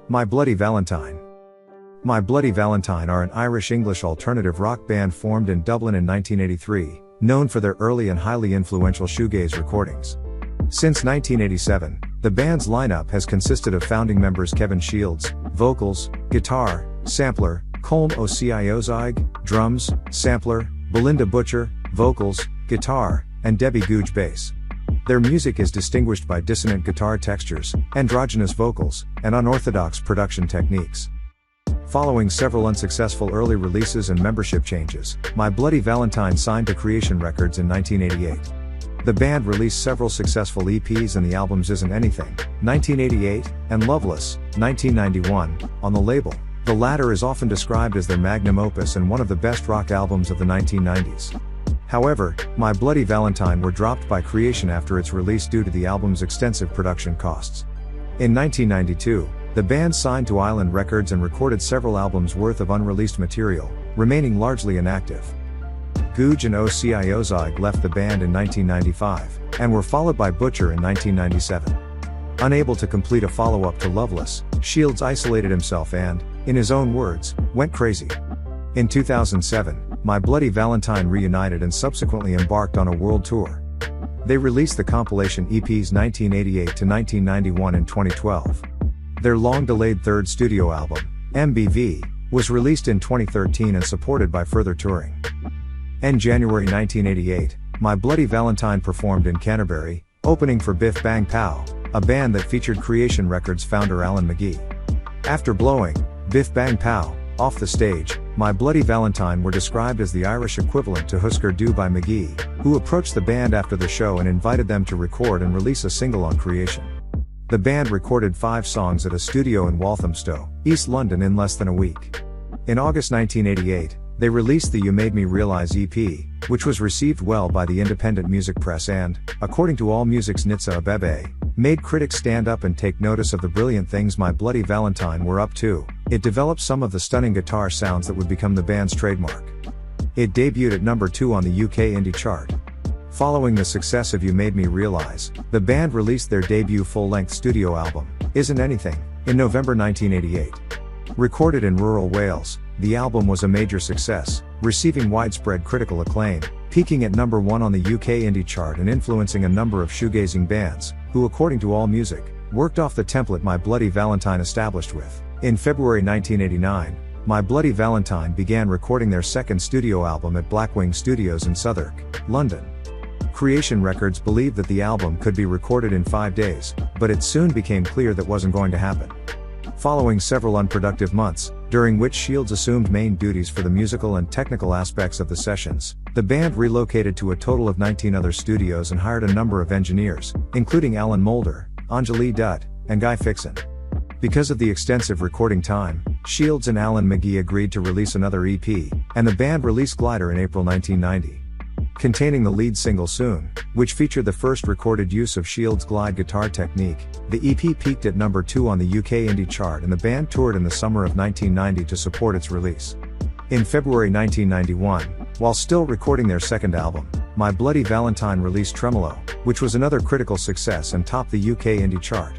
My Bloody Valentine. My Bloody Valentine are an Irish-English alternative rock band formed in Dublin in 1983, known for their early and highly influential shoegaze recordings. Since 1987, the band's lineup has consisted of founding members Kevin Shields, vocals, guitar, sampler, Colm O'Ciozig, drums, sampler, Belinda Butcher, vocals, guitar, and Debbie Googe bass. Their music is distinguished by dissonant guitar textures, androgynous vocals, and unorthodox production techniques. Following several unsuccessful early releases and membership changes, My Bloody Valentine signed to Creation Records in 1988. The band released several successful EPs and the albums Isn't Anything, 1988, and Loveless, 1991, on the label. The latter is often described as their magnum opus and one of the best rock albums of the 1990s. However, My Bloody Valentine were dropped by Creation after its release due to the album's extensive production costs. In 1992, the band signed to Island Records and recorded several albums worth of unreleased material, remaining largely inactive. Googe and O'Ciozig left the band in 1995, and were followed by Butcher in 1997. Unable to complete a follow-up to Loveless, Shields isolated himself and, in his own words, went crazy. In 2007, My Bloody Valentine reunited and subsequently embarked on a world tour. They released the compilation EPs 1988 to 1991 in 2012. Their long-delayed third studio album, MBV, was released in 2013 and supported by further touring. In January 1988, My Bloody Valentine performed in Canterbury, opening for Biff Bang Pow, a band that featured Creation Records founder Alan McGee. After blowing Biff Bang Pow off the stage, My Bloody Valentine were described as the Irish equivalent to Husker Du by McGee, who approached the band after the show and invited them to record and release a single on Creation. The band recorded 5 songs at a studio in Walthamstow, East London in less than a week. In August 1988, they released the You Made Me Realize EP, which was received well by the independent music press and, according to AllMusic's Nitsa Abebe, made critics stand up and take notice of the brilliant things My Bloody Valentine were up to. It developed some of the stunning guitar sounds that would become the band's trademark. It debuted at number 2 on the UK indie chart. Following the success of You Made Me Realize, the band released their debut full-length studio album, Isn't Anything, in November 1988. Recorded in rural Wales, the album was a major success, receiving widespread critical acclaim, peaking at number 1 on the UK indie chart and influencing a number of shoegazing bands, who according to AllMusic, worked off the template My Bloody Valentine established with. In February 1989, My Bloody Valentine began recording their second studio album at Blackwing Studios in Southwark, London. Creation Records believed that the album could be recorded in 5 days, but it soon became clear that wasn't going to happen. Following several unproductive months, during which Shields assumed main duties for the musical and technical aspects of the sessions, the band relocated to a total of 19 other studios and hired a number of engineers, including Alan Moulder, Anjali Dutt, and Guy Fixon. Because of the extensive recording time, Shields and Alan McGee agreed to release another EP, and the band released Glider in April 1990. Containing the lead single Soon, which featured the first recorded use of Shields' glide guitar technique, the EP peaked at number 2 on the UK indie chart and the band toured in the summer of 1990 to support its release. In February 1991, while still recording their second album, My Bloody Valentine released Tremolo, which was another critical success and topped the UK indie chart.